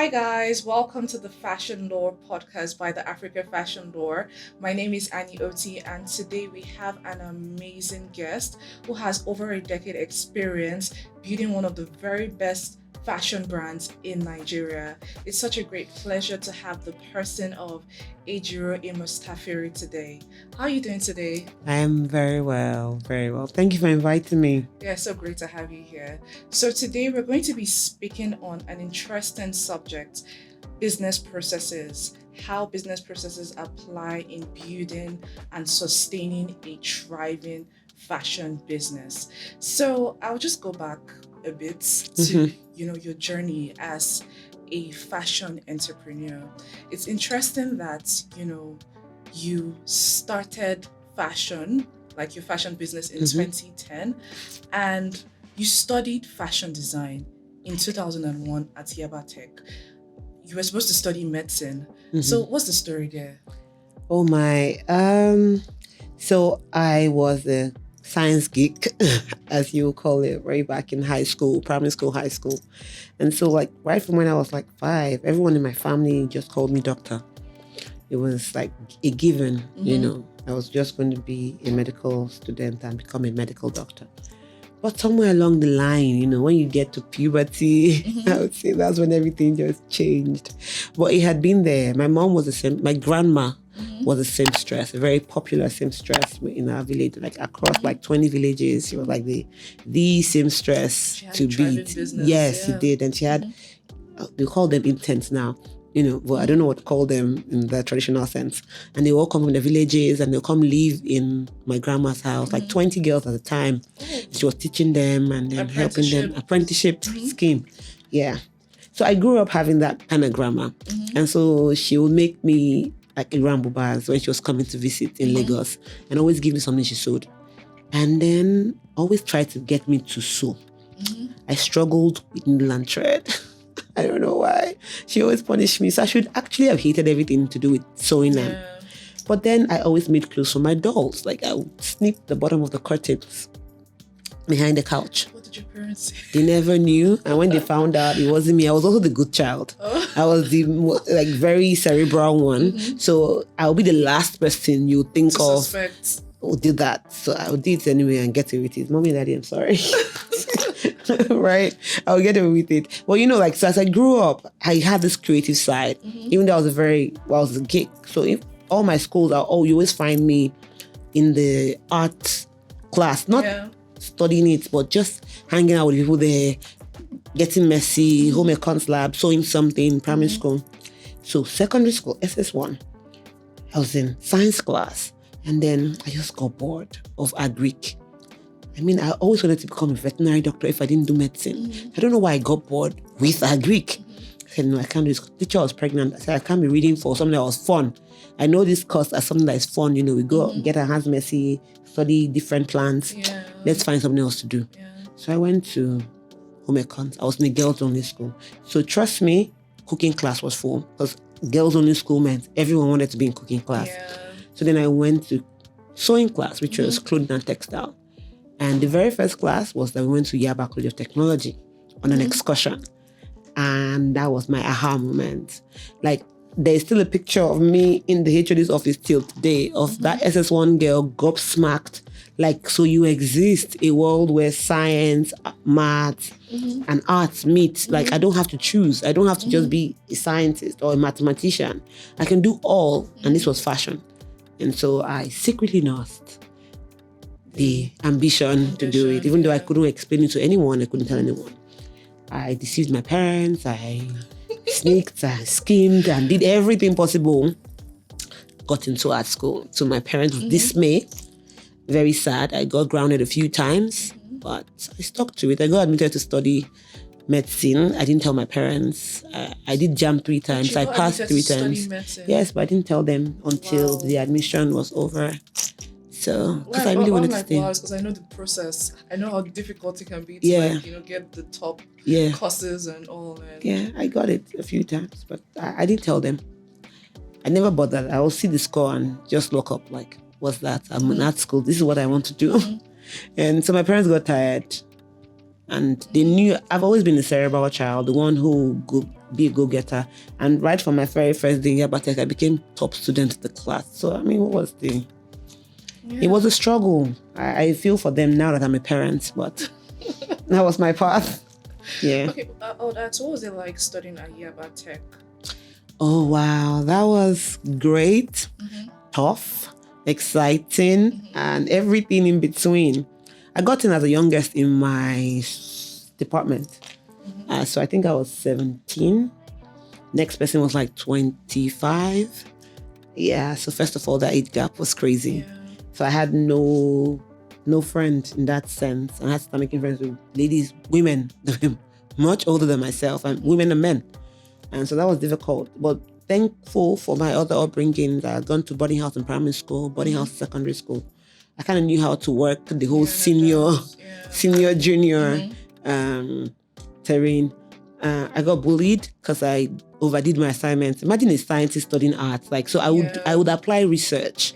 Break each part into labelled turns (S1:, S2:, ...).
S1: Hi guys, welcome to the Fashion Lore podcast by the Africa Fashion Lore. My name is E.A.T and today we have an amazing guest who has over a decade experience building one of the very best fashion brands in Nigeria. It's such a great pleasure to have the person of Ejiro Amos Tafiri today. How are you doing today?
S2: I am very well, very well. Thank you for inviting me.
S1: Yeah, so great to have you here. So today we're going to be speaking on an interesting subject, business processes, how business processes apply in building and sustaining a thriving fashion business. So I'll just go back a bit to, your journey as a fashion entrepreneur. It's interesting that, you started fashion, like your fashion business in 2010, and you studied fashion design in 2001 at E.A.T. You were supposed to study medicine. So what's the story there?
S2: Oh my. So I was a science geek, as you call it, right back in high school, primary school, high school. And so like right from when I was like 5, everyone in my family just called me doctor. It was like a given, I was just going to be a medical student and become a medical doctor. But somewhere along the line, when you get to puberty, I would say that's when everything just changed. But it had been there. My mom was my grandma was a seamstress, a very popular seamstress in our village, like across like 20 villages. She was like the seamstress to beat. Yes, she did. And she had, we call them interns now. But I don't know what to call them in the traditional sense. And they all come from the villages and they'll come live in my grandma's house, like 20 girls at a time. She was teaching them and then helping them. Apprenticeship scheme. Yeah. So I grew up having that kind of grandma. And so she would make me like a rambo bars when she was coming to visit in Lagos and always give me something she sewed. And then always tried to get me to sew. I struggled with needle and thread. I don't know why. She always punished me. So I should actually have hated everything to do with sewing them. But then I always made clothes for my dolls. Like I would snip the bottom of the curtains behind the couch.
S1: What did your parents say?
S2: They never knew. And when they found out it wasn't me, I was also the good child. I was the very cerebral one. So I'll be the last person you think
S1: To
S2: of
S1: suspect.
S2: who did that. So I'll do it anyway and get away with it. Mommy and Daddy, I'm sorry. Right? I'll get away with it. Well, so as I grew up, I had this creative side. Even though I was a geek. So if all my schools you always find me in the art class, not studying it, but just hanging out with people there, getting messy, home econs lab, sewing something, primary school. So secondary school, SS1, I was in science class. And then I just got bored of agric. I always wanted to become a veterinary doctor if I didn't do medicine. I don't know why I got bored with agric. I said, no, I can't do this. The teacher was pregnant. I said, I can't be reading for something that was fun. I know this course as something that is fun. We go get our hands messy, study different plants. Let's find something else to do. So I went to home econs. I was in a girls only school. So trust me, cooking class was full because girls only school meant everyone wanted to be in cooking class. So then I went to sewing class, which was clothing and textile. And the very first class was that we went to Yaba College of Technology on an excursion. And that was my aha moment. Like, there's still a picture of me in the HOD's office till today of that SS1 girl gobsmacked. Like, so you exist, a world where science, maths, and arts meet. Like, I don't have to choose. I don't have to just be a scientist or a mathematician. I can do all. And this was fashion. And so I secretly nursed the ambition to do it. Even though I couldn't explain it to anyone, I couldn't tell anyone. I deceived my parents, I sneaked, I schemed, and did everything possible. Got into art school. To my parents' dismay, very sad. I got grounded a few times, but I stuck to it. I got admitted to study medicine. I didn't tell my parents. I did jam 3 times. I passed 3 times. Yes, but I didn't tell them until the admission was over. So, because I really wanted to stay.
S1: Because I know the process. I know how difficult it can be to get the top courses and all.
S2: Yeah, I got it a few times, but I didn't tell them. I never bothered. I will see the score and just look up like, what's that? I'm in art school. This is what I want to do. And so my parents got tired. And they knew I've always been a cerebral child, the one who be a go-getter. And right from my very first day here, but I became top student in the class. So, I mean, what was the...
S1: Yeah.
S2: It was a struggle. I feel for them now that I'm a parent, but that was my path. Yeah.
S1: Okay, what was it like studying at E.A.T?
S2: Oh, wow. That was great, tough, exciting, and everything in between. I got in as the youngest in my department. So I think I was 17. Next person was like 25. Yeah, so first of all, that age gap was crazy.
S1: Yeah.
S2: So I had no friend in that sense. And I had to start making friends with ladies, women, much older than myself, and women and men. And so that was difficult. But thankful for my other upbringing. I had gone to boarding house in primary school, boarding house secondary school. I kind of knew how to work the whole senior, junior terrain. I got bullied because I overdid my assignments. Imagine a scientist studying arts. Like, so I would apply research.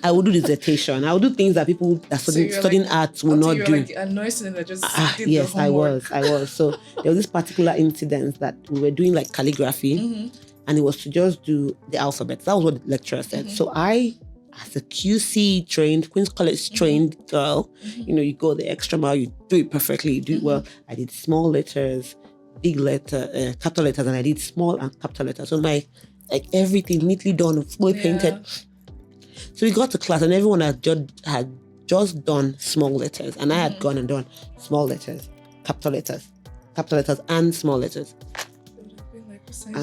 S2: I would do dissertation. I would do things that people that studying arts will not do.
S1: Like a noise that just did
S2: yes,
S1: the
S2: I
S1: homework.
S2: was. So there was this particular incident that we were doing like calligraphy, and it was to just do the alphabet. That was what the lecturer said. So I, as a QC trained, Queen's College trained girl, you go the extra mile, you do it perfectly, you do it well. I did small letters, big letter, capital letters, and I did small and capital letters. So my, like everything neatly done, fully painted. So we got to class and everyone had just done small letters. And I had gone and done small letters, capital letters, and small letters. I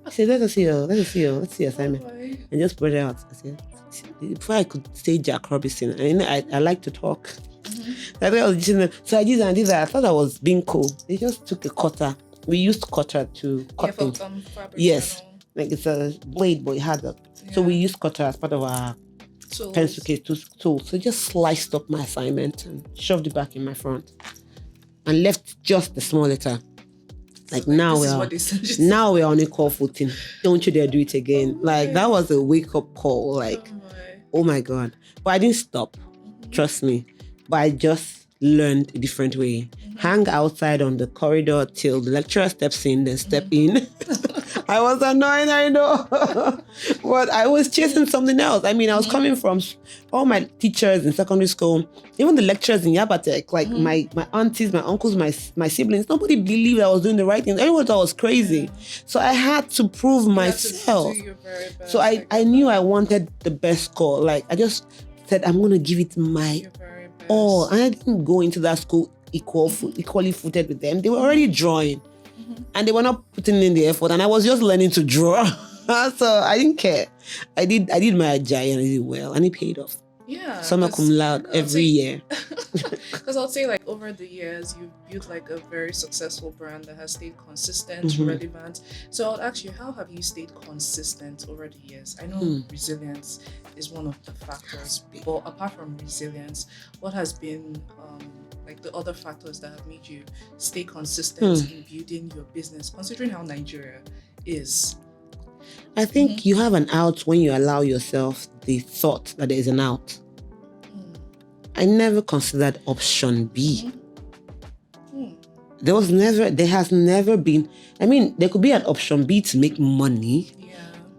S2: said, let's see assignment. And just brought it out. I said, before I could say Jack Robinson, and I like to talk. So I did that. I thought I was being cool. They just took a cutter. We used cutter to cut things. Yes. Like it's a blade, but it had a... So we used cutter as part of our pencil case tool. So just sliced up my assignment and shoved it back in my front. And left just the small letter. Like now we're on equal footing. Don't you dare do it again. Like that was a wake-up call. Like, oh my God. But I didn't stop. Trust me. But I just learned a different way. Hang outside on the corridor till the lecturer steps in, then step in. I was annoying, I know. But I was chasing something else. I mean, I was coming from all my teachers in secondary school, even the lecturers in E.A.T, like my aunties, my uncles, my siblings, nobody believed I was doing the right thing. Everyone thought I was crazy. So I had to prove myself. So I knew I wanted the best score. Like I just said, I'm going to give it my all. And I didn't go into that school equally footed with them. They were already drawing. And they were not putting in the effort, and I was just learning to draw. So I didn't care. I did my Ajay and I did well, and it paid off.
S1: Yeah.
S2: Summa cum laude every year.
S1: Because I'll say, like, over the years, you've built like a very successful brand that has stayed consistent, relevant. So I'll ask you, how have you stayed consistent over the years? I know resilience is one of the factors, but apart from resilience, what has been like the other factors that have made you stay consistent in building your business, considering how Nigeria is?
S2: I think you have an out when you allow yourself the thought that there is an out. I never considered option B. There has never been, I mean, there could be an option B to make money,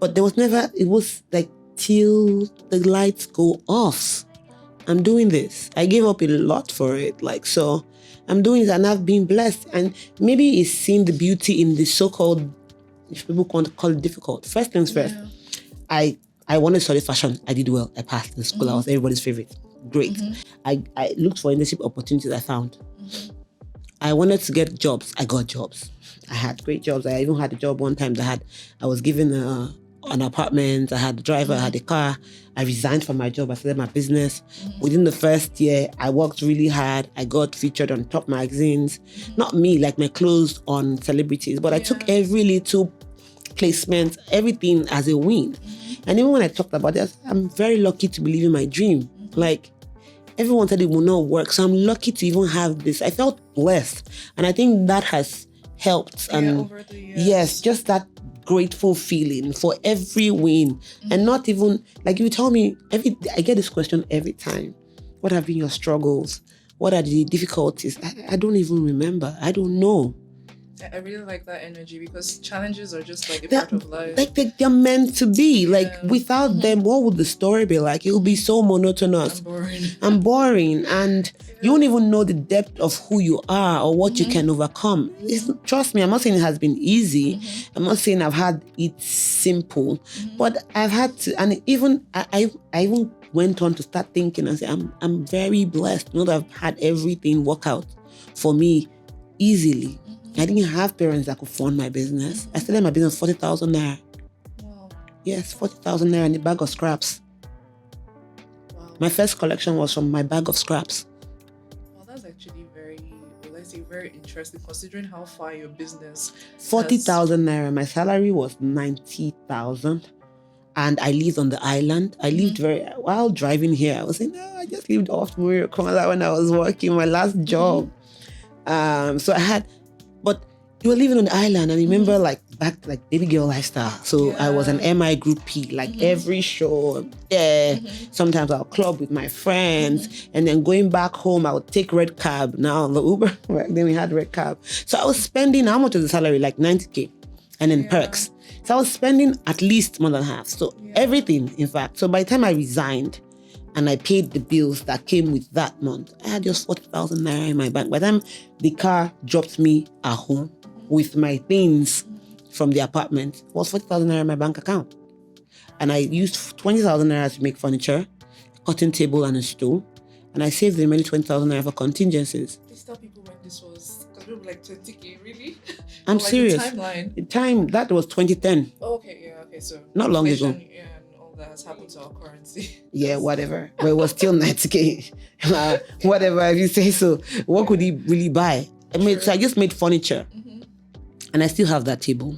S2: but there was never, it was like till the lights go off. I'm doing this. I gave up a lot for it. Like, so I'm doing it and I've been blessed. And maybe it's seeing the beauty in the so-called, if people want to call it difficult. First things first, I wanted to study fashion. I did well. I passed the school. I was everybody's favorite. Great. I looked for internship opportunities. I found. I wanted to get jobs. I got jobs. I had great jobs. I even had a job one time that I was given an apartment. I had a driver. I had a car. I resigned from my job. I started my business. Within the first year, I worked really hard. I got featured on top magazines. Not me, like my clothes on celebrities, but I took every little placement, everything as a win. And even when I talked about this, I'm very lucky to believe in my dream. Like, everyone said it will not work. So I'm lucky to even have this. I felt blessed. And I think that has helped. And
S1: over the years.
S2: Yes, just that grateful feeling for every win. And not even, like you tell me, I get this question every time. What have been your struggles? What are the difficulties? I don't even remember. I don't know.
S1: I really like that energy because challenges are just like a
S2: They're,
S1: part of life.
S2: like they're meant to be. Like
S1: Yeah.
S2: without them, what would the story be like? It would be so monotonous
S1: I'm boring.
S2: and boring, and you won't even know the depth of who you are or what you can overcome. Trust me, I'm not saying it has been easy. I'm not saying I've had it simple, but I've had to, and even I even went on to start thinking and say I'm very blessed. You know that I've had everything work out for me easily. I didn't have parents that could fund my business. I started my business 40,000 naira.
S1: Wow.
S2: Yes, 40,000 naira in a bag of scraps.
S1: Wow.
S2: My first collection was from my bag of scraps.
S1: Well, that's actually very interesting considering how far your business
S2: 40,000 naira. My salary was 90,000. And I lived on the island. I lived while driving here, I was saying, no, I just lived off Muriel when I was working my last job. So I had, but you were living on the island, and I remember back baby girl lifestyle. So I was an MI groupie, every show there. Sometimes I'll club with my friends, and then going back home, I would take red cab. Now the Uber, back then we had red cab. So I was spending, how much was the salary? Like 90K, and then perks. So I was spending at least more than half. So everything, in fact. So by the time I resigned and I paid the bills that came with that month, I had just 40,000 naira in my bank. By the time the car dropped me at home with my things from the apartment, it was 40,000 naira in my bank account. And I used 20,000 naira to make furniture, a cutting table and a stool. And I saved the remaining 20,000 naira for contingencies.
S1: Please tell people when this was, because we were like 20K, really?
S2: I'm serious.
S1: The timeline.
S2: The time, that was 2010.
S1: Oh, okay, so
S2: not long ago.
S1: And all that has happened to our currency.
S2: Yeah, whatever. But it was still 90K. Whatever, if you say so. What could he really buy? So I just made furniture. And I still have that table.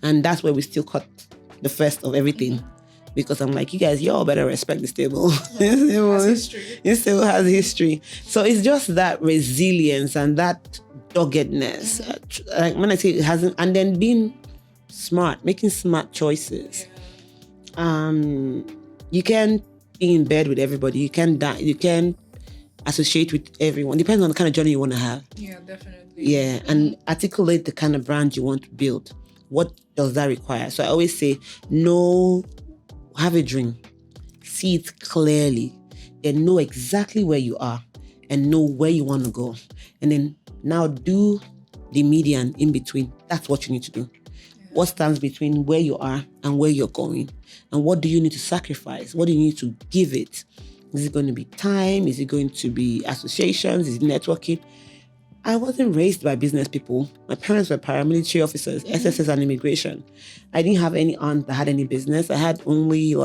S2: And that's where we still cut the first of everything. Because I'm like, you guys, y'all better respect this table. It still has history. So it's just that resilience and that doggedness. Like when I say it hasn't, and then being smart, making smart choices. You can't be in bed with everybody. You can't associate with everyone. Depends on the kind of journey you want to have.
S1: Yeah, definitely.
S2: Yeah, and articulate the kind of brand you want to build. What does that require? So I always say, have a dream. See it clearly. Then know exactly where you are and know where you want to go. And then now do the median in between. That's what you need to do. What stands between where you are and where you're going? And what do you need to sacrifice? What do you need to give it? Is it going to be time? Is it going to be associations? Is it networking? I wasn't raised by business people. My parents were paramilitary officers, SSS and immigration. I didn't have any aunt that had any business. I had only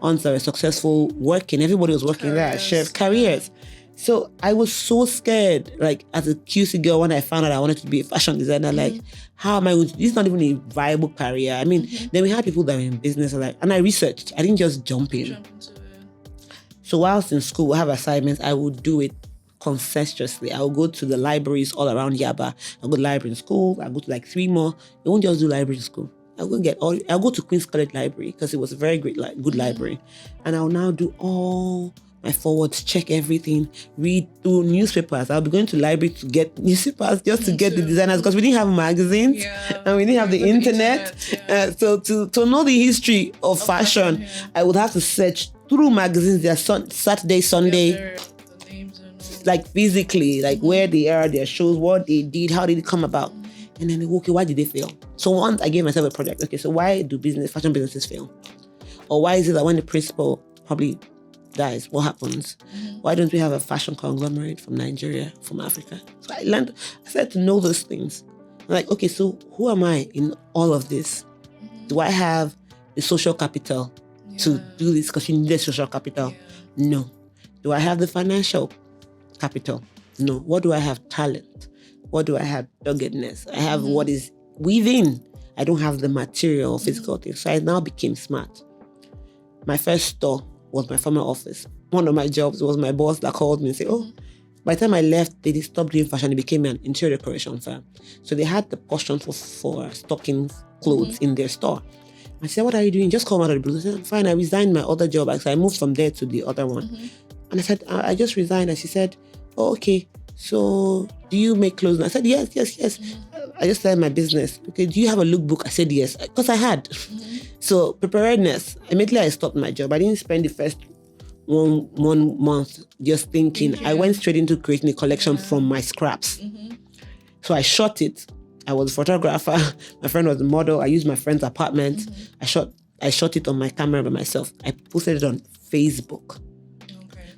S2: aunts that were successful working. Everybody was working there, shared careers. So I was so scared, as a QC girl, when I found out I wanted to be a fashion designer, how am I going to, this is not even a viable career. I mean, then we had people that were in business, and I researched. I didn't just jump in. So whilst in school, we have assignments, I would do it consensuously. I would go to the libraries all around Yaba. I'll go to library in school. I'll go to 3 more. I won't just do library in school. I'll go to Queen's College Library because it was a very great, good library. And I'll now do all my forwards, check everything, read through newspapers. I'll be going to the library to get newspapers just to get the designers because we didn't have magazines and we didn't have the internet. So to know the history of fashion, I would have to search through magazines. Their Saturday, Sunday, physically, where they are, their shows, what they did, how did it come about. And then, okay, why did they fail? So once I gave myself a project, okay, so why do fashion businesses fail? Or why is it that when the principal probably dies, what happens? Why don't we have a fashion conglomerate from Nigeria, from Africa? So I started to know those things. I'm like, okay, so who am I in all of this? Do I have the social capital to do this? Because you need the social capital. No. Do I have the financial capital? No. What do I have? Talent. What do I have? Doggedness. I have what is within. I don't have the material or physical things. So I now became smart. My first store was my former office. One of my jobs was my boss that called me and said, by the time I left, they stopped doing fashion. It became an interior decoration firm. So they had the portion for stocking clothes in their store. I said, what are you doing? Just come out of the blue. I said, I'm fine. I resigned my other job. So I moved from there to the other one. And I said, I just resigned. And she said, okay. So do you make clothes? And I said, yes. I just started my business. Okay, do you have a lookbook? I said yes, because I had. So preparedness. Immediately I stopped my job. I didn't spend the first one month just thinking. I went straight into creating a collection from my scraps. So I shot it. I was a photographer. My friend was a model. I used my friend's apartment. I shot it on my camera by myself. I posted it on Facebook.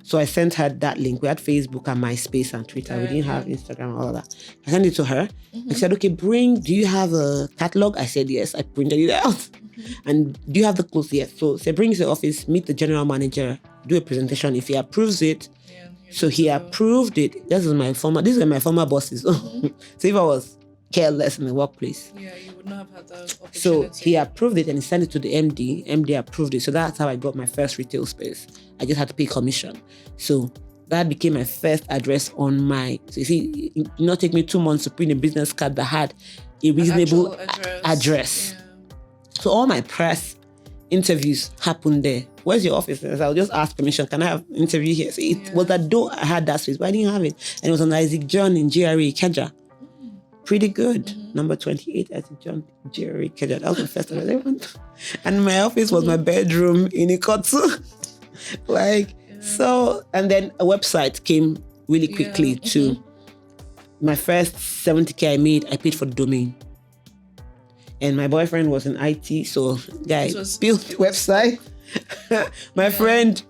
S2: So I sent her that link. We had Facebook and MySpace and Twitter. We didn't have Instagram and all that. I sent it to her. I said, okay, do you have a catalog? I said, yes. I printed it out. And do you have the clothes? Yes. So say, bring it to the office, meet the general manager, do a presentation. If he approves it, so he approved it. These were my former bosses. So if I was careless in the workplace.
S1: Yeah, you would not have had that opportunity.
S2: So he approved it and he sent it to the MD. MD approved it. So that's how I got my first retail space. I just had to pay commission. So that became my first address on my... So you see, it did not take me 2 months to print a business card that had a reasonable address. Yeah. So all my press interviews happened there. Where's your office? I'll just ask permission. Can I have an interview here? So it was that though I had that space, but I didn't have it. And it was on Isaac John in GRE, Ikeja. Pretty good. Number 28 Isaac John, GRE, Ikeja. That was the first time I ever. And my office was my bedroom in Ikotu. So, and then a website came really quickly too. My first 70K I made, I paid for the domain. And my boyfriend was in IT, so guy built website. My friend,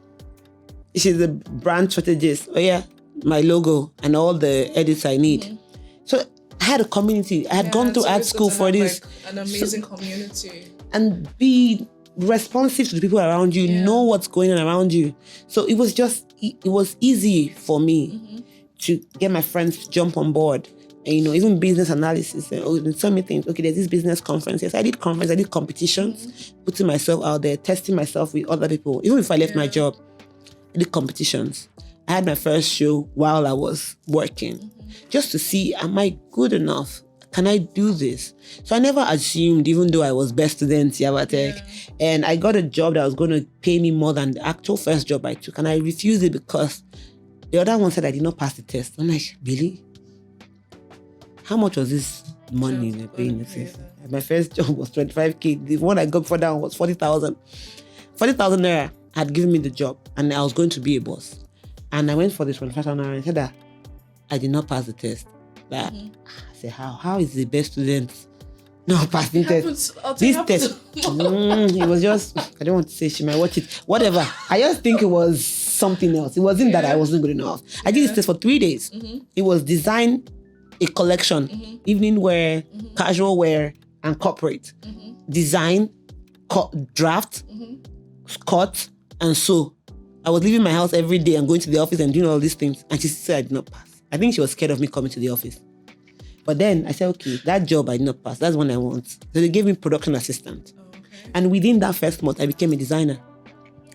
S2: she's a brand strategist. Oh yeah, my logo and all the edits I need. So I had a community. I had gone to art school for this.
S1: Like an amazing community.
S2: And be responsive to the people around you, know what's going on around you. So it was easy for me to get my friends to jump on board. And, even business analysis. So many things. Okay, there's this business conference. Yes, I did conference. I did competitions, putting myself out there, testing myself with other people. Even if I left my job, I did competitions. I had my first show while I was working, just to see, am I good enough? Can I do this? So I never assumed, even though I was best student in Tech, and I got a job that was going to pay me more than the actual first job I took, and I refused it because the other one said I did not pass the test. I'm like, really? How much was this money they're paying? My first job was 25K. The one I got for that was 40,000. 40,000 naira had given me the job, and I was going to be a boss. And I went for this 25,000 naira and said that I did not pass the test. I said, how is the best student not passing test? This test, it was just, I don't want to say she might watch it. Whatever. I just think it was something else. It wasn't that I wasn't good enough. I did this test for 3 days. It was design a collection, evening wear, casual wear, and corporate. Design, draft, cut, and sew. I was leaving my house every day and going to the office and doing all these things. And she said I did not pass. I think she was scared of me coming to the office. But then I said, okay, that job I did not pass. That's what I want. So they gave me production assistant. And within that first month, I became a designer.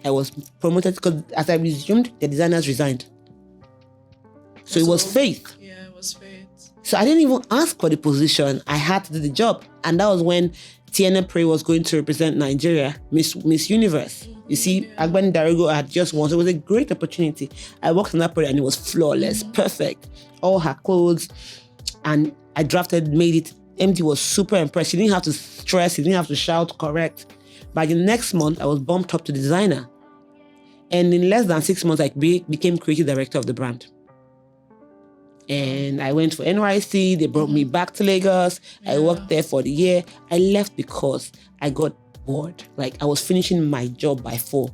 S2: I was promoted because as I resumed, the designers resigned. So it was faith.
S1: Yeah, it was faith.
S2: So I didn't even ask for the position. I had to do the job. And that was when Tiana Prey was going to represent Nigeria, Miss Universe. You see, Agbani Darigo had just won. So it was a great opportunity. I worked on that project and it was flawless, perfect. All her clothes. And I drafted, made it. MD was super impressed. She didn't have to stress. She didn't have to shout, correct. By the next month, I was bumped up to designer. And in less than 6 months, I became creative director of the brand. And I went for NYC. They brought me back to Lagos. I worked there for the year. I left because I got bored. I was finishing my job by 4.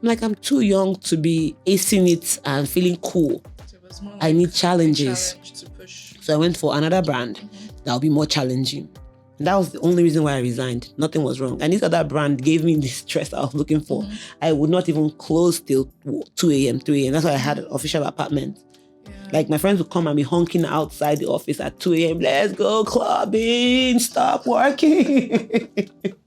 S2: I'm too young to be acing it and feeling cool. So I need challenges.
S1: To push.
S2: So I went for another brand that will be more challenging. And that was the only reason why I resigned. Nothing was wrong. And this other brand gave me the stress I was looking for. I would not even close till 2 a.m., 3 a.m. That's why I had an official apartment. My friends would come and be honking outside the office at 2 a.m. Let's go clubbing, stop working.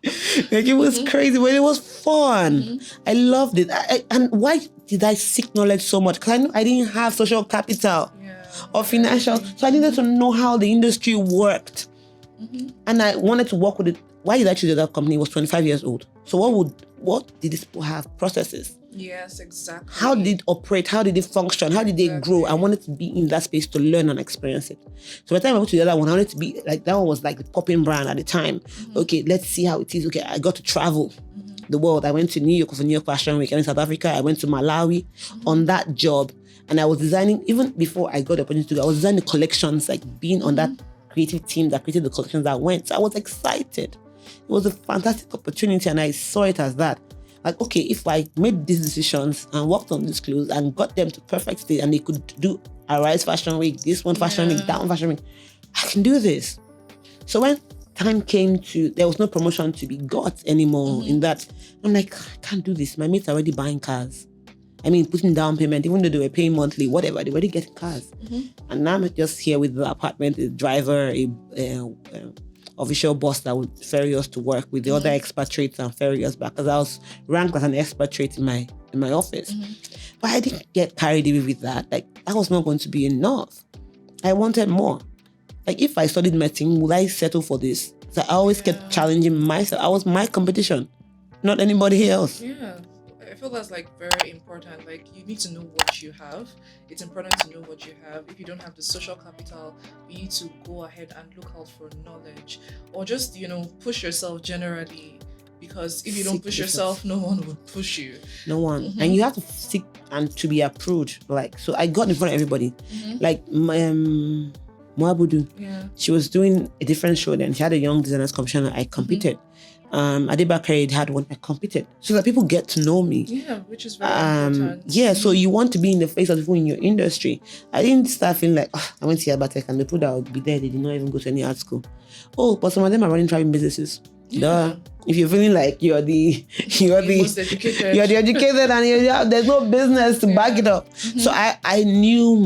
S2: It was crazy, but it was fun. I loved it. And why did I seek knowledge so much? Because I didn't have social capital or financial. So I needed to know how the industry worked. And I wanted to work with it. Why did I choose that company? I was 25 years old. So what did these people have? Processes.
S1: Yes, exactly.
S2: How did it operate? How did it function? How did they grow? I wanted to be in that space to learn and experience it. So by the time I went to the other one, I wanted to be like, that one was like the popping brand at the time. Okay, let's see how it is. Okay, I got to travel the world. I went to New York for New York Fashion Week, and in South Africa, I went to Malawi on that job. And I was designing, even before I got the opportunity to go, I was designing the collections, like being on that creative team that created the collections that went. So I was excited. It was a fantastic opportunity, and I saw it as that. Like, okay, if I made these decisions and worked on these clothes and got them to perfect state, and they could do a Rise Fashion Week, this one Fashion Week, that one Fashion Week, I can do this. So when time came to, there was no promotion to be got anymore in that, I'm like, I can't do this. My mates are already buying cars. I mean, putting down payment, even though they were paying monthly, whatever, they already getting cars. And now I'm just here with the apartment, a driver, a official bus that would ferry us to work with the other expatriates and ferry us back, because I was ranked as an expatriate in my office. But I didn't get carried away with that. Like, that was not going to be enough. I wanted more. Like, if I studied medicine, would I settle for this? So I always kept challenging myself. I was my competition, not anybody else.
S1: Yeah. I feel that's like very important. Like, you need to know what you have. It's important to know what you have. If you don't have the social capital, you need to go ahead and look out for knowledge, or just, push yourself generally. Because if you don't push yourself, no one will push you.
S2: No one. And you have to seek and to be approved. Like, so I got in front of everybody. Like, Moabudu, she was doing a different show then. She had a young designers competition. I competed. Adebakari had one. I competed, so that people get to know me.
S1: Yeah, which is very important.
S2: Yeah, so you want to be in the face of people in your industry. I didn't start feeling like, I went to Yabatek and the people that would be there, they did not even go to any art school. Oh, but some of them are running thriving businesses. Duh. If you're feeling like you're the
S1: most educated.
S2: You're the educated and there's no business to back it up. So I knew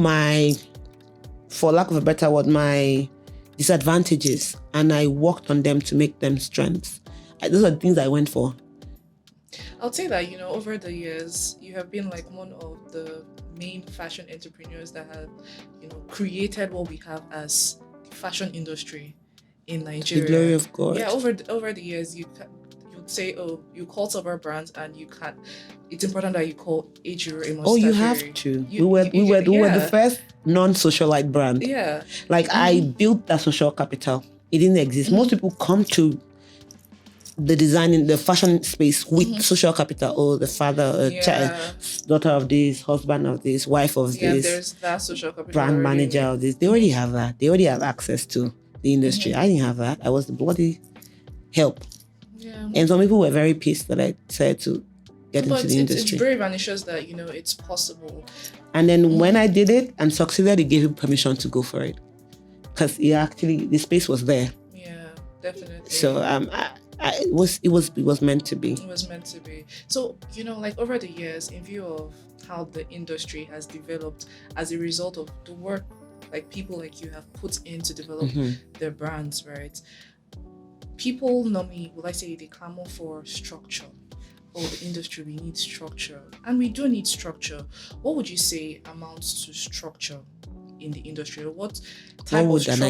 S2: for lack of a better word, my disadvantages, and I worked on them to make them strengths. Those are the things I went for.
S1: I'll say that, over the years, you have been like one of the main fashion entrepreneurs that have, created what we have as the fashion industry in Nigeria.
S2: The glory of God.
S1: Yeah, over the years, you'd say, oh, you call several brands, and you can't. It's important that you call Ejiro Amos Tafiri.
S2: Oh, you have to. We were the first non-socialite brand.
S1: Yeah.
S2: Like, I built that social capital. It didn't exist. Most people come to the designing, the fashion space with social capital. Oh, the father, child, daughter of this, husband of this, wife of this.
S1: There's that social capital.
S2: Brand manager of this. They already have that. They already have access to the industry. I didn't have that. I was the bloody help.
S1: Yeah.
S2: And some people were very pissed that I decided to get into the industry.
S1: It's brave, and it shows that, it's possible.
S2: And then when I did it and succeeded, they gave him permission to go for it. Because the space was there.
S1: Yeah, definitely.
S2: So it was meant to be.
S1: It was meant to be. So, like, over the years, in view of how the industry has developed as a result of the work like people like you have put in to develop their brands, right? People normally, will I say, they clamor for structure. Oh, the industry, we need structure. And we do need structure. What would you say amounts to structure in the industry? What type of structure?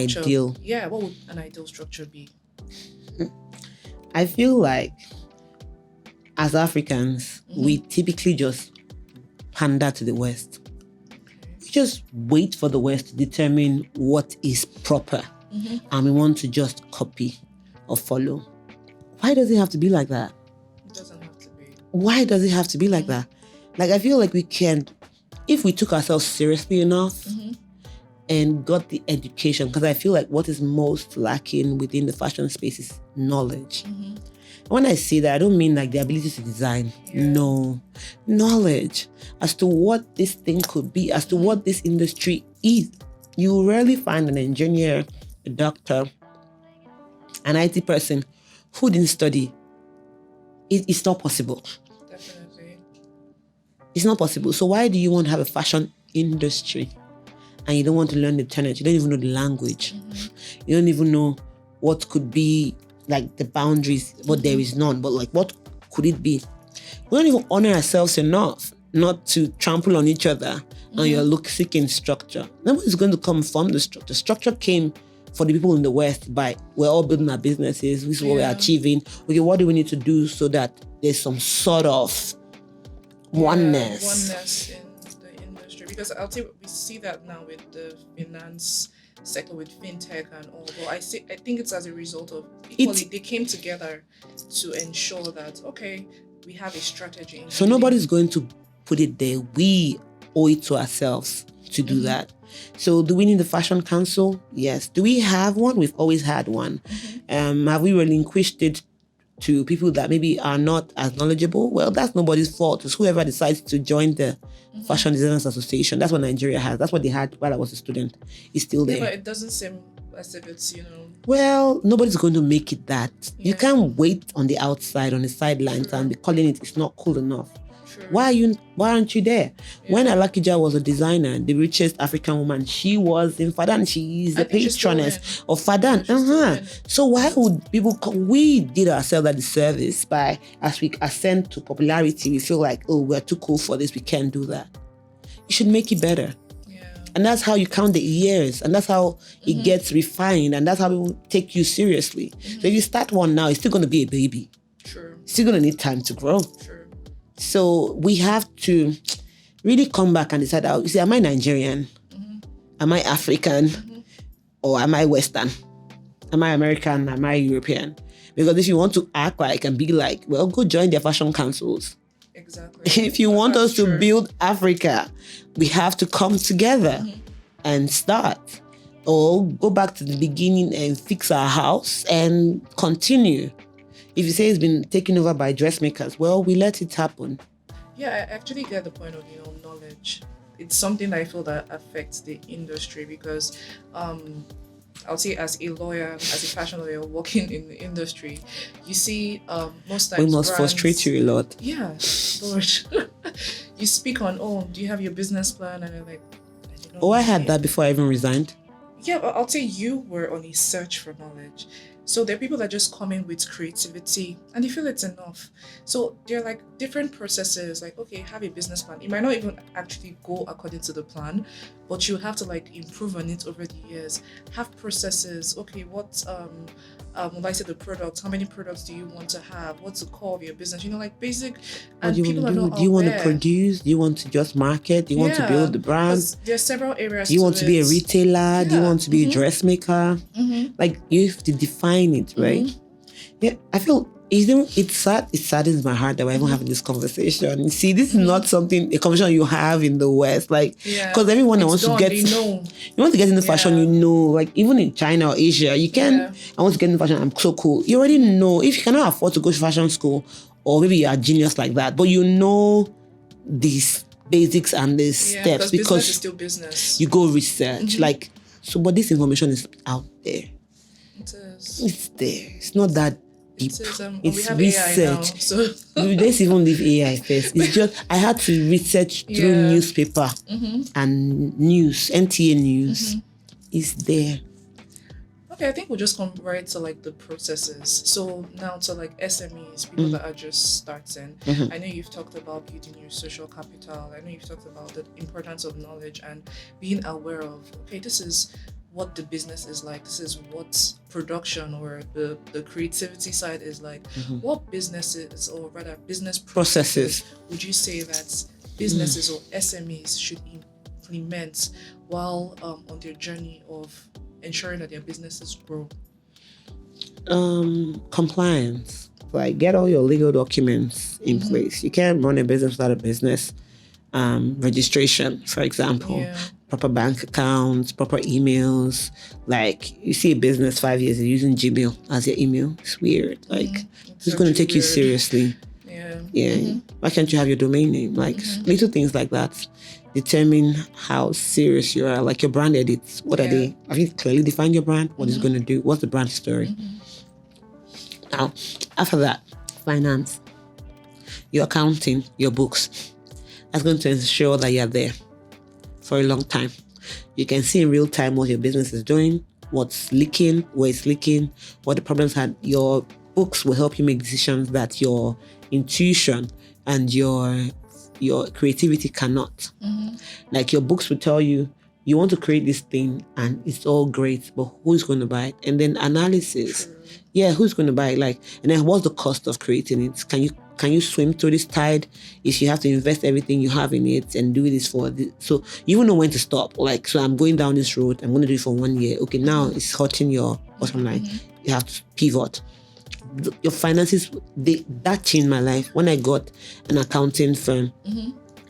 S1: What would an ideal structure be?
S2: I feel like as Africans, we typically just pander to the West. We just wait for the West to determine what is proper. And we want to just copy or follow. Why does it have to be like that?
S1: It doesn't have to be.
S2: Why does it have to be like that? Like, I feel like we can, if we took ourselves seriously enough and got the education, because I feel like what is most lacking within the fashion space is knowledge. When I say that, I don't mean like the ability to design. No. Knowledge as to what this thing could be, as to what this industry is. You rarely find an engineer, a doctor, an IT person who didn't study. It's not possible.
S1: Definitely.
S2: It's not possible. So why do you want to have a fashion industry and you don't want to learn the internet? You don't even know the language. You don't even know what could be like the boundaries, but there is none. But like, what could it be? We don't even honor ourselves enough not to trample on each other and you're seeking structure. Nobody's going to come from the structure. Structure came for the people in the West by, we're all building our businesses. This is what we're achieving. Okay, what do we need to do so that there's some sort of oneness.
S1: Oneness in the industry, because I'll say we see that now with the finance sector, with fintech and all. But I think it's as a result of equally they came together to ensure that okay, we have a strategy.
S2: So nobody's going to put it there. We owe it to ourselves to do that. So do we need the fashion council? Yes. Do we have one? We've always had one. Have we relinquished it to people that maybe are not as knowledgeable? Well, that's nobody's fault. It's whoever decides to join the Fashion Designers Association. That's what Nigeria has. That's what they had while I was a student. It's still there.
S1: But it doesn't seem as if it's,
S2: Well, nobody's going to make it that. You can't wait on the outside, on the sidelines, and be calling it's not cool enough. Why aren't you there? When Alakija was a designer, the richest African woman, she was in Fadan. She is the patroness of Fadan. So why would people we did ourselves a disservice by, as we ascend to popularity, we feel like, oh, we're too cool for this, we can't do that. You should make it better. And that's how you count the years, and that's how it gets refined, and that's how people take you seriously. So if you start one now, it's still going to be a baby. It's still going to need time to grow. So we have to really come back and decide, you see, am I Nigerian? Am I African? Or am I Western? Am I American? Am I European? Because if you want to act like and be like, well, go join their fashion councils.
S1: Exactly.
S2: If you want us to build Africa, we have to come together and start. Or go back to the beginning and fix our house and continue. If you say it's been taken over by dressmakers, well, we let it happen.
S1: Yeah, I actually get the point of, knowledge. It's something that I feel that affects the industry because I'll say as a lawyer, as a fashion lawyer working in the industry, you see most times
S2: we must frustrate you a lot.
S1: Yeah, Lord. You speak on, do you have your business plan? And I'm like, I don't know.
S2: I had that before I even resigned.
S1: Yeah, but I'll say you were on a search for knowledge. So there are people that just come in with creativity and they feel it's enough. So there are like different processes, like, okay, have a business plan. It might not even actually go according to the plan, but you have to like improve on it over the years. Have processes. Okay, what when I say the products, how many products do you want to have? What's the core of your business? Like basic.
S2: And people are not. Do you want to produce? Do you want to just market? Do you want to build the brand?
S1: There's several areas.
S2: Do you want to be a retailer? Do you want to be a dressmaker? Like you have to define it, right? Yeah, I feel it's sad. It saddens my heart that we're even having this conversation. You see, this is not something a conversation you have in the West, like because everyone wants to get. You want to get into fashion, like even in China or Asia, you can. I want to get into fashion. I'm so cool. You already know if you cannot afford to go to fashion school, or maybe you're a genius like that, but you know these basics and the steps because
S1: business is still business.
S2: You go research, like so. But this information is out there.
S1: It is.
S2: It's there. It's not that deep.
S1: It's we have research. AI now, so.
S2: Let's even leave AI first. It's just I had to research through newspaper and news, NTA news. It's there.
S1: Okay, I think we'll just come right to like the processes. So now to like SMEs, people that are just starting. I know you've talked about building your social capital. I know you've talked about the importance of knowledge and being aware of, okay, this is what the business is like. This is what production or the creativity side is like. What businesses or rather business processes would you say that businesses or SMEs should implement while on their journey of ensuring that their businesses grow?
S2: Compliance. Like get all your legal documents in place. You can't run a business without a business registration, for example. Proper bank accounts, proper emails. Like you see a business 5 years you're using Gmail as your email. It's weird. Like who's going to take you seriously? Why can't you have your domain name? Like little things like that determine how serious you are. Like your brand edits. What are they? Have you clearly defined your brand? What it's going to do? What's the brand story? Now, after that, finance, your accounting, your books. That's going to ensure that you're there for a long time. You can see in real time what your business is doing, what's leaking, where it's leaking, what the problems had. Your books will help you make decisions that your intuition and your creativity cannot. Like your books will tell you, you want to create this thing and it's all great, but who's going to buy it? And then analysis. Who's going to buy it? Like, and then what's the cost of creating it? Can you can you swim through this tide? If you have to invest everything you have in it and do this for this, so you will know when to stop. Like, so I'm going down this road, I'm going to do it for 1 year. Okay, now it's hurting your bottom line. You have to pivot. Your finances, that changed my life. When I got an accounting firm,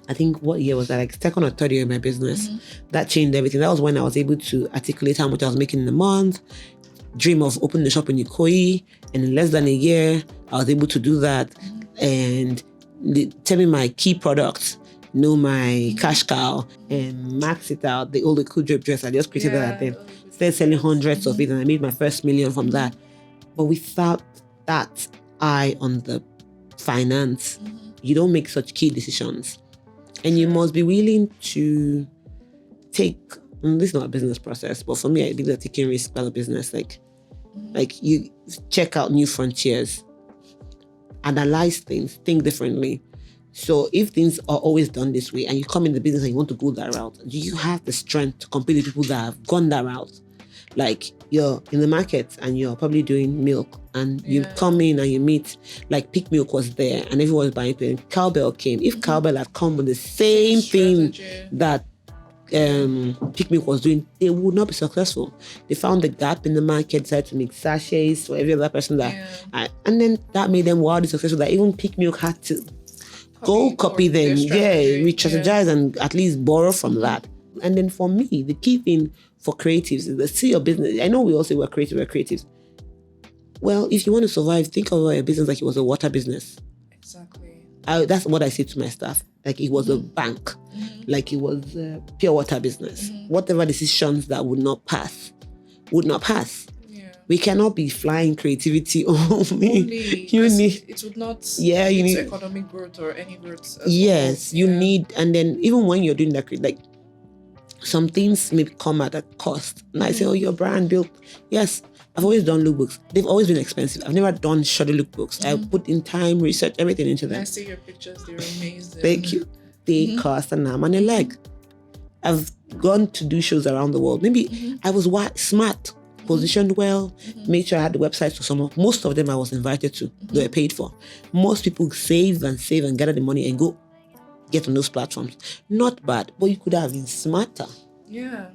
S2: I think what year was that? Like second or third year in my business. That changed everything. That was when I was able to articulate how much I was making in a month, dream of opening the shop in Ikoyi, and in less than a year, I was able to do that. And tell me my key products, know my cash cow, and max it out. The old cool drip dress, I just created that at them. Started selling hundreds of it, and I made my first million from that. But without that eye on the finance, you don't make such key decisions. And you must be willing to take, this is not a business process, but for me, I believe that taking risks about a business, like you check out new frontiers, analyze things, think differently. So if things are always done this way and you come in the business and you want to go that route, do you have the strength to compete with people that have gone that route? Like you're in the market and you're probably doing milk and you come in and you meet, like Peak Milk was there and everyone was buying it and Cowbell came. If Cowbell had come with the same thing that Peak Milk was doing, they would not be successful. They found the gap in the market, decided to make sachets for every other person that, and then that made them wildly successful that even Peak Milk had to copy them, re-strategize and at least borrow from that. And then for me, the key thing for creatives is to see your business. I know we all say we're creatives. Well, if you want to survive, think about your business like it was a water business.
S1: Exactly.
S2: That's what I say to my staff. Like it was a bank, like it was a pure water business. Whatever decisions that would not pass. Yeah. We cannot be flying creativity only. You need
S1: it would not.
S2: Yeah, you need
S1: economic growth or any growth.
S2: Yes, you need, and then even when you're doing that, like some things may come at a cost. And I say, oh, your brand built. Yes, I've always done lookbooks. They've always been expensive. I've never done shoddy lookbooks. I put in time, research, everything into them.
S1: I see your pictures. They're amazing.
S2: Thank you. They cost an arm and a leg. I've gone to do shows around the world. Maybe I was smart, positioned well, made sure I had the websites for some. Most of them I was invited to. They were paid for. Most people save and gather the money and go get on those platforms. Not bad, but you could have been smarter.
S1: Yeah.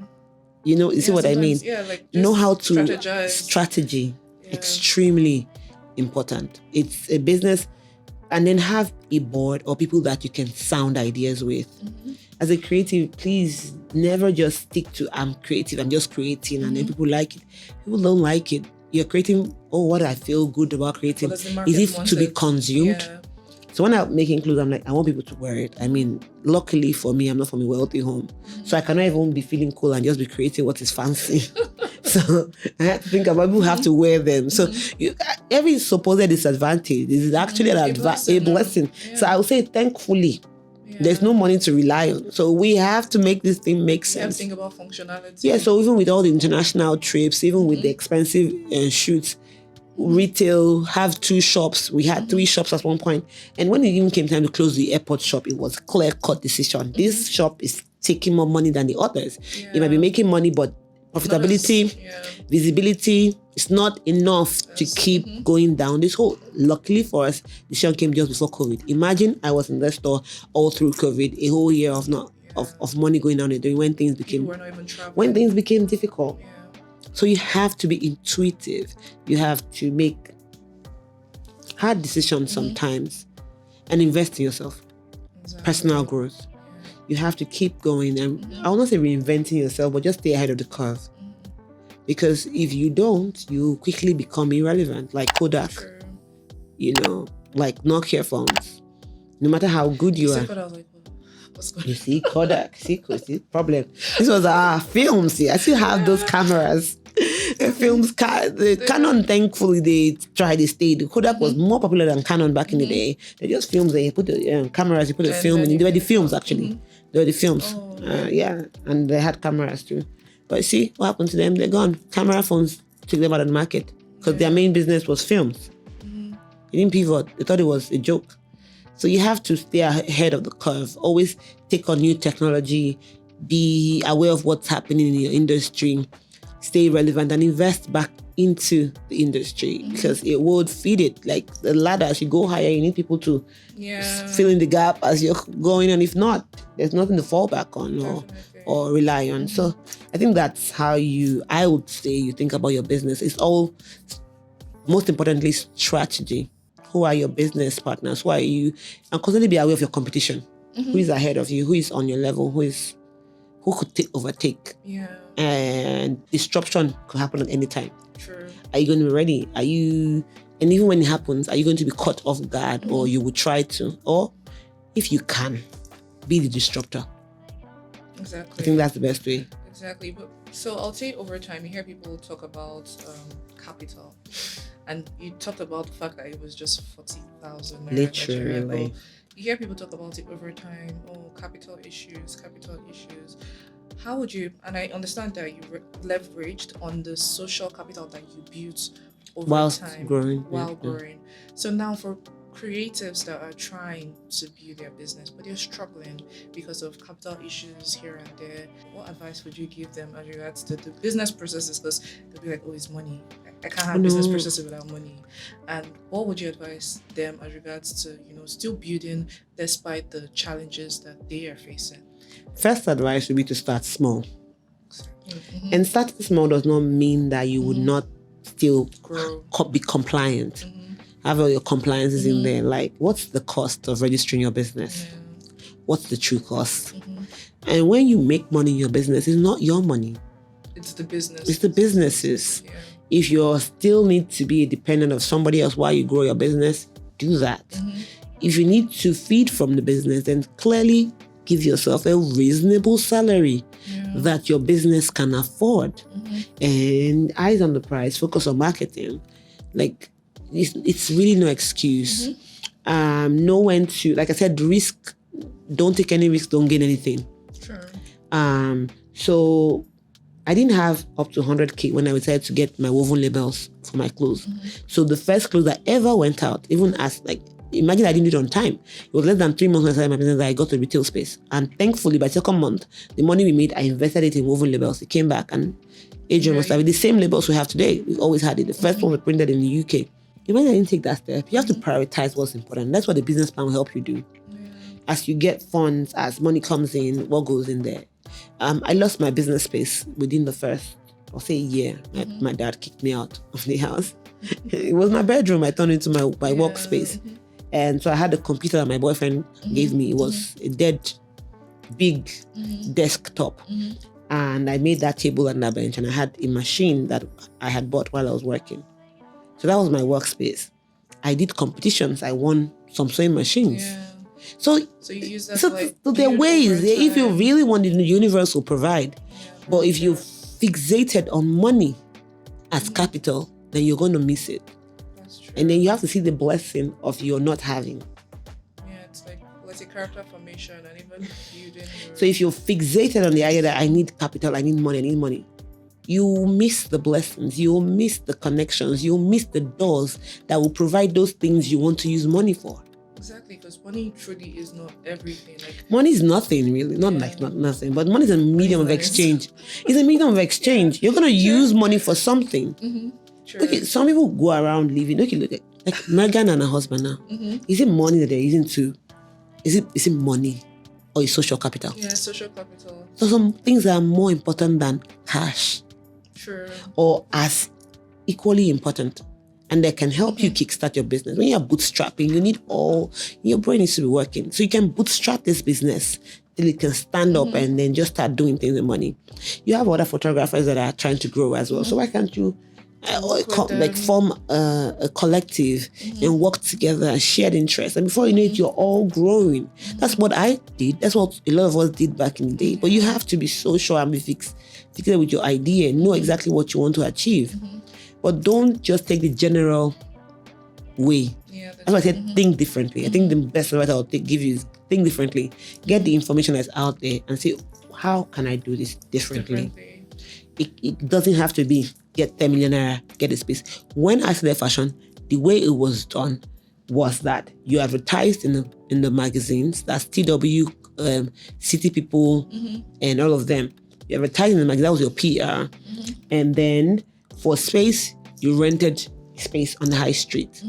S2: You know, you see what I mean?
S1: Yeah, like
S2: know how to
S1: strategize.
S2: Strategy, extremely important. It's a business, and then have a board or people that you can sound ideas with. As a creative, please never just stick to I'm creative, I'm just creating, and then people like it. People don't like it. You're creating, what do I feel good about creating? Is it to be consumed? Yeah. So when I'm making clothes, I'm like, I want people to wear it. I mean, luckily for me, I'm not from a wealthy home. So I cannot even be feeling cool and just be creating what is fancy. So I have to think about people who have to wear them. So every supposed disadvantage is actually a blessing. Yeah. So I would say thankfully, there's no money to rely on. So we have to make this thing make sense.
S1: You have to think about functionality.
S2: Yeah, so even with all the international trips, even with the expensive shoots, retail, have 2 shops. We had 3 shops at one point. And when it even came time to close the airport shop, it was a clear-cut decision. This shop is taking more money than the others. Yeah. It might be making money, but profitability, visibility, it's not enough to keep going down this hole. Luckily for us, the decision came just before COVID. Imagine I was in the store all through COVID, a whole year of money going down and doing when things became difficult. Yeah. So you have to be intuitive. You have to make hard decisions sometimes and invest in yourself. Exactly. Personal growth. You have to keep going. And I will not say reinventing yourself, but just stay ahead of the curve. Because if you don't, you quickly become irrelevant. Like Kodak, like Nokia phones. No matter how good you are. You see, Kodak, see, problem. This was films. I still have those cameras. Films, the Canon, thankfully, they stayed. The Kodak was more popular than Canon back in the day. They just films, they put the cameras, you put the film in. They were the films, actually. They were the films. And they had cameras too. But see, what happened to them? They're gone. Camera phones took them out of the market because their main business was films. They didn't pivot. They thought it was a joke. So you have to stay ahead of the curve. Always take on new technology. Be aware of what's happening in your industry. Stay relevant and invest back into the industry because it would feed it. Like the ladder, as you go higher, you need people to fill in the gap as you're going on. If not, there's nothing to fall back on or rely on. So I think that's how I would say you think about your business. It's all, most importantly, strategy. Who are your business partners? Who are you? And constantly be aware of your competition. Who is ahead of you? Who is on your level? Who could overtake?
S1: Yeah.
S2: And disruption could happen at any time.
S1: True.
S2: Are you going to be ready? And even when it happens, are you going to be caught off guard, or you would try to? Or if you can, be the disruptor.
S1: Exactly.
S2: I think that's the best way.
S1: Exactly. But so I'll say over time, you hear people talk about capital, and you talked about the fact that it was just 40,000.
S2: Literally.
S1: You hear people talk about it over time. Oh, capital issues. How would you? And I understand that you leveraged on the social capital that you built over time while growing. So now for creatives that are trying to build their business, but they're struggling because of capital issues here and there, what advice would you give them as regards to the business processes? Because they'll be like, oh, it's money. I can't have business processes without money. And what would you advise them as regards to, still building despite the challenges that they are facing?
S2: First advice would be to start small. And starting small does not mean that you would not still be compliant. Have all your compliances in there. Like, what's the cost of registering your business? What's the true cost? And when you make money in your business, it's not your money.
S1: It's the business.
S2: It's the businesses. Yeah. If you still need to be dependent of somebody else while you grow your business, do that. If you need to feed from the business, then clearly give yourself a reasonable salary that your business can afford. And eyes on the prize, focus on marketing. Like, it's really no excuse. Know when to, like I said, risk. Don't take any risk, don't gain anything.
S1: Sure.
S2: So I didn't have up to 100K when I decided to get my woven labels for my clothes. So the first clothes that ever went out, even as imagine I didn't do it on time. It was less than 3 months when I started my business that I got a retail space. And thankfully, by second month, the money we made, I invested it in woven labels. It came back, and Ejiro Amos Tafiri, the same labels we have today. We always had it. The first one was printed in the UK. Imagine I didn't take that step. You have to prioritize what's important. That's what the business plan will help you do. As you get funds, as money comes in, what goes in there? I lost my business space within the first, I'll say, year. My dad kicked me out of the house. It was my bedroom. I turned into my workspace. And so I had a computer that my boyfriend gave me. It was a dead, big desktop. And I made that table and that bench. And I had a machine that I had bought while I was working. So that was my workspace. I did competitions. I won some sewing machines. So you use that. So there are ways. If you really want it, the universe will provide. But if you fixated on money as capital, then you're going to miss it. That's true. And then you have to see the blessing of your not having.
S1: Yeah, it's like a character formation and even building.
S2: So if you're fixated on the idea that I need capital, I need money, you miss the blessings, you'll miss the connections, you'll miss the doors that will provide those things you want to use money for.
S1: Exactly, because money truly is not everything.
S2: Money is nothing, really. Not nothing, but money is a medium of exchange. It's a medium of exchange. You're going to use money for something.
S1: True.
S2: Okay, some people go around living. Okay, look at like Megan and her husband now. Is it money that they're using to? Is it money or is social capital?
S1: Yeah, social capital.
S2: So some things are more important than cash.
S1: True.
S2: Or as equally important. And they can help you kickstart your business. When you're bootstrapping, you need your brain needs to be working. So you can bootstrap this business till it can stand up and then just start doing things with money. You have other photographers that are trying to grow as well. So why can't you form a collective and work together and shared interests? And before you know it, you're all growing. That's what I did. That's what a lot of us did back in the day. But you have to be so sure and be fixated with your idea and know exactly what you want to achieve. But don't just take the general way. Yeah, that's why I said think differently. I think the best advice I'll give you is think differently. Get the information that's out there and say, how can I do this differently? It doesn't have to be get 10 million naira, get a space. When I started fashion, the way it was done was that you advertised in the magazines. That's TW, City People, and all of them. You advertised in the magazine. That was your PR. And then for space, you rented space on the high street.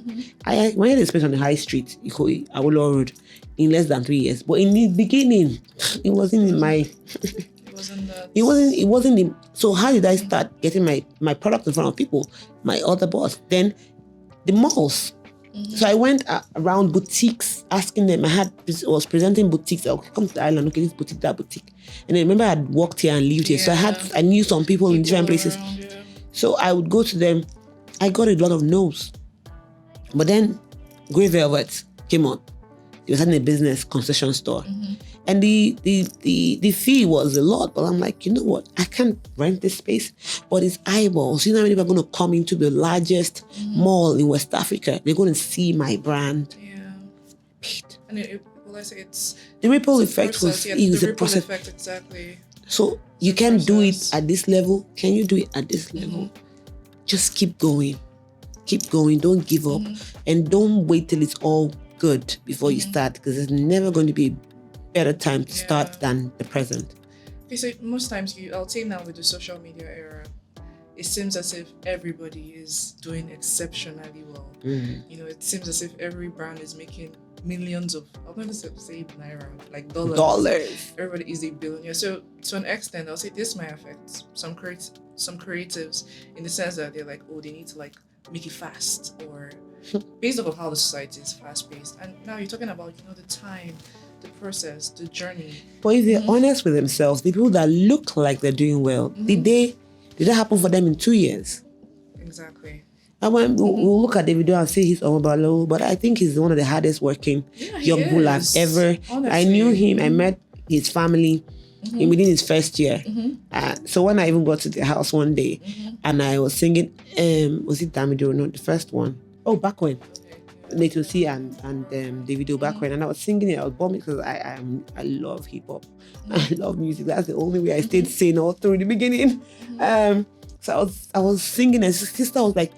S2: I rented a space on the high street, Awolowo Road, in less than 3 years. But in the beginning, it wasn't in my... It wasn't. So how did I start getting my product in front of people? My other boss. Then the malls. So I went around boutiques asking them. I was presenting boutiques. Okay, come to the island. Okay, this boutique, that boutique. And I remember I had worked here and lived here. So I knew some people in different places. So I would go to them. I got a lot of no's. But then Grey Velvet came on. They were having a business concession store. And the fee was a lot, but I'm like, you know what? I can't rent this space, but it's eyeballs. You know how many people are going to come into the largest mall in West Africa? They're going to see my brand.
S1: Yeah.
S2: Paid.
S1: And it's
S2: the ripple effect was
S1: the
S2: a process.
S1: Effect, exactly.
S2: So you can do it at this level. Can you do it at this level? Just keep going. Keep going. Don't give up, and don't wait till it's all good before you start, because there's never going to be better time to start than the present.
S1: Okay, so most times I'll say now with the social media era, it seems as if everybody is doing exceptionally well. You know, it seems as if every brand is making millions of, I'm not going to say naira, like dollars. Everybody is a billionaire. So to an extent, I'll say this might affect some creatives in the sense that they're like, oh, they need to like make it fast, or based off of how the society is fast paced. And now you're talking about, you know, the time, the process, the journey.
S2: But if they're honest with themselves, the people that look like they're doing well, did that happen for them in 2 years?
S1: Exactly.
S2: And when we'll look at the video and say he's Omobalo, but I think he's one of the hardest working young bull I've ever.
S1: Honestly.
S2: I knew him. I met his family within his first year. So when I even got to the house one day and I was singing, was it Damido? No, the first one. Oh, back when. Nato C and the video back when, and I was singing it. I was bombing because I love hip hop. I love music. That's the only way I stayed sane all through the beginning. So I was singing, and his sister was like,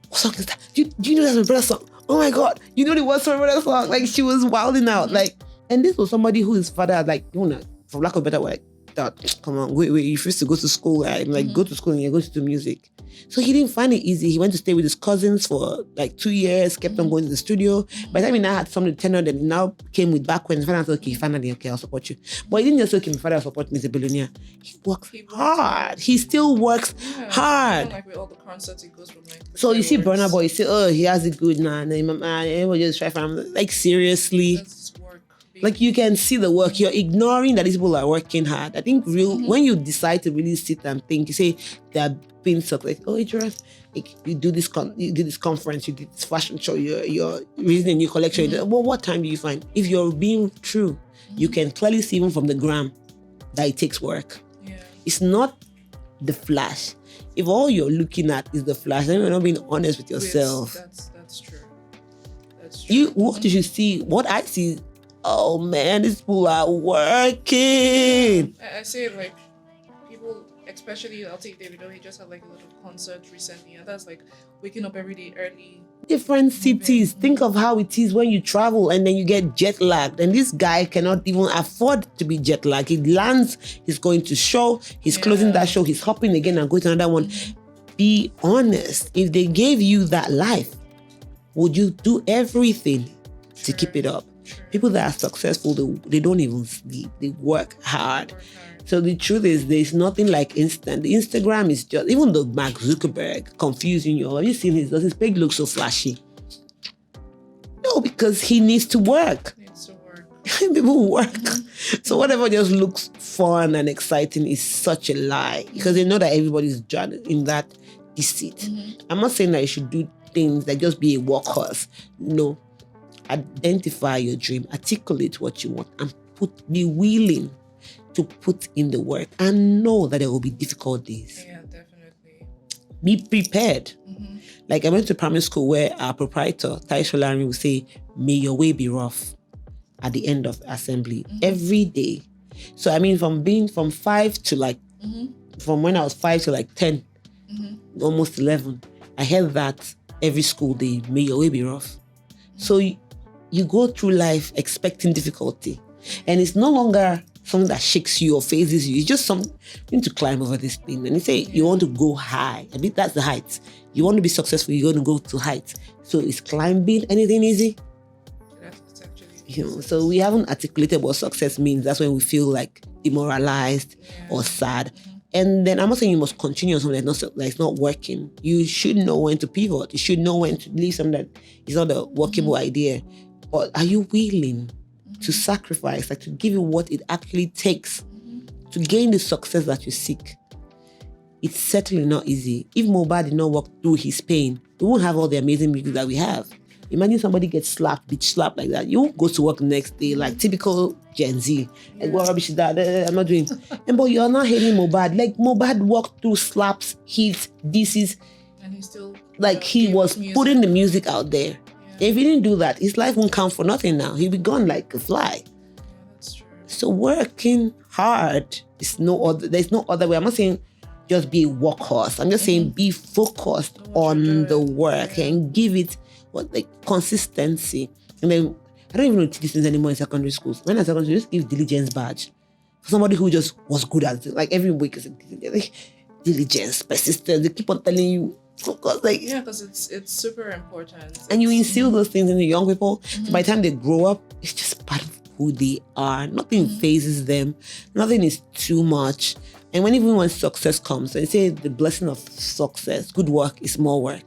S2: "What song is that? Do you know that's my brother's song? Oh my god, you know the words from my brother's song?" Like, she was wilding out. Like, and this was somebody whose father, like, you know, for lack of a better word, thought, come on, wait, you used to go to school. I'm like, go to school and you're going to do music. So he didn't find it easy. He went to stay with his cousins for like 2 years, kept on going to the studio. By the time he now had something to tenor, then he now came with back when finally said, okay, I'll support you. But he didn't just say, okay, my father will support me as a billionaire. He works hard. He still works hard.
S1: Like with all the concerts, he goes from like.
S2: So you see Burna Boy, you say, oh, he has it good now. And everybody just try for him. Like, seriously.
S1: That's work.
S2: Like, you can see the work. You're ignoring that these people are working hard. I think when you decide to really sit and think, you say they're being like, oh, Ejiro, you do this conference, you did this fashion show, you're releasing a new collection. Well, what time do you find? If you're being true, you can clearly see even from the gram that it takes work.
S1: Yeah.
S2: It's not the flash. If all you're looking at is the flash, then you're not being honest with yourself.
S1: That's true. That's true.
S2: What you should see, what I see, oh man, these people are working.
S1: I say like people, especially I'll take Davido, he just had like a little concert recently, and that's like waking up every day early.
S2: Different cities. Think of how it is when you travel and then you get jet lagged. And this guy cannot even afford to be jet lagged. He lands, he's going to show, he's closing that show, he's hopping again and going to another one. Be honest. If they gave you that life, would you do everything to keep it up? People that are successful, they don't even sleep. They work hard. So the truth is, there's nothing like instant. The Instagram is just, even though Mark Zuckerberg confusing you, have you seen does his page look so flashy? No, because he needs to work. People work. So whatever just looks fun and exciting is such a lie, because they know that everybody's in that deceit. I'm not saying that you should do things that just be a workhorse. No. Identify your dream, articulate what you want, and be willing to put in the work, and know that there will be difficult days.
S1: Yeah, definitely.
S2: Be prepared. Like, I went to primary school where our proprietor, Tai Sholari, would say, may your way be rough at the end of assembly every day. So I mean, from 5 to like, from when I was 5 to like 10, almost 11, I heard that every school day, may your way be rough. So you go through life expecting difficulty. And it's no longer something that shakes you or phases you. It's just something you need to climb over this thing. And you say you want to go high. I mean, that's the height. You want to be successful, you're going to go to heights. So is climbing anything easy?
S1: That's actually
S2: So we haven't articulated what success means. That's when we feel like demoralized or sad. And then I'm not saying you must continue on something that's not working. You should know when to pivot. You should know when to leave something that is not a workable idea. Or are you willing to sacrifice, like to give it what it actually takes to gain the success that you seek? It's certainly not easy. If Mohbad did not walk through his pain, we won't have all the amazing music that we have. Imagine somebody gets bitch slapped like that. You won't go to work the next day like typical Gen Z. Like, what rubbish is that? I'm not doing. And but you're not hating Mohbad. Like, Mohbad walked through slaps, hits, dises.
S1: And he still
S2: he was putting the music out there.
S1: Yeah.
S2: If he didn't do that, his life won't count for nothing now. He'll be gone like a fly.
S1: Yeah, that's true.
S2: So working hard is there's no other way. I'm not saying just be a workhorse. I'm just saying be focused on the work and give it consistency. And then I don't even know these things anymore in secondary schools. When I was secondary, just give diligence badge for somebody who just was good at it. Like every week is like diligence, persistence. They keep on telling you focus.
S1: Because it's super important.
S2: And you instill those things in the young people. So by the time they grow up, it's just part of who they are. Nothing phases them. Nothing is too much. And when success comes, they say the blessing of success, good work is more work.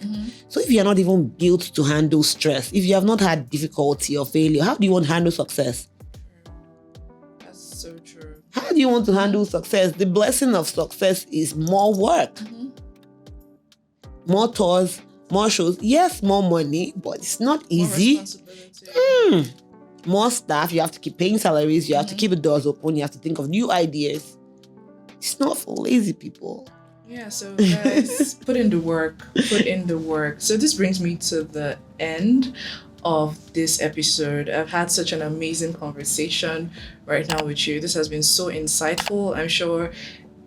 S2: So if you're not even built to handle stress, if you have not had difficulty or failure, how do you want to handle success?
S1: That's so true.
S2: How do you want to handle success? The blessing of success is more work. More tours, more shows. Yes, more money, but it's not easy.
S1: More responsibility.
S2: More staff, you have to keep paying salaries, you have to keep the doors open, you have to think of new ideas. It's not for lazy people.
S1: Yeah, so guys, put in the work. So this brings me to the end of this episode. I've had such an amazing conversation right now with you. This has been so insightful. I'm sure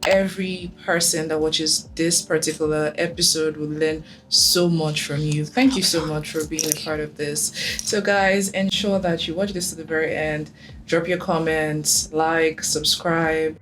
S1: every person that watches this particular episode will learn so much from you. Thank you so much for being a part of this. So guys, ensure that you watch this to the very end. Drop your comments, like, subscribe.